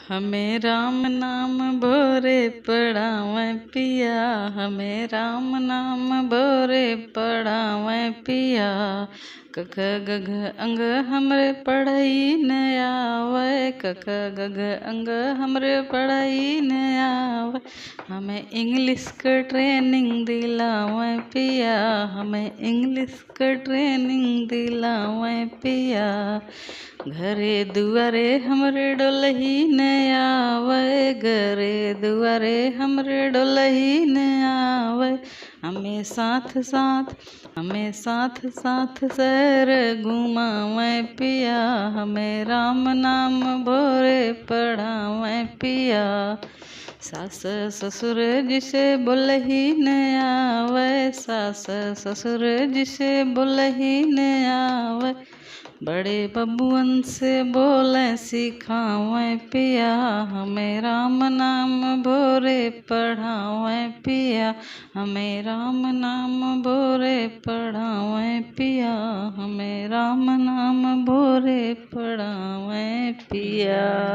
हमें राम नाम भोरे पढ़ावें पिया, हमें राम नाम भोरे पढ़ावें पिया। कख गघ अंग हमरे पढ़ई न आवे, कख गघ अंग हमरे पढ़ई न आवे। हमें इंग्लिश का ट्रेनिंग दिलावें पिया, हमें इंग्लिश का ट्रेनिंग दिलावें पिया। घरे दुआरे हमरे डोलही न आवे, घरे दुआरे हमरे डोलही न आवे। हमें साथ साथ शहर घुमावें पिया, हमें राम नाम भोरे पढ़ावें पिया। सास ससुर जिसे बोलही न आवे, सास ससुर जिसे बोलही न आवे। बड़े बबुअन से बोले सिखावें पिया, हमें राम नाम भोरे पढ़ावें पिया, हमें राम नाम भोरे पढ़ावें पिया, हमें राम नाम भोरे पढ़ावें पिया।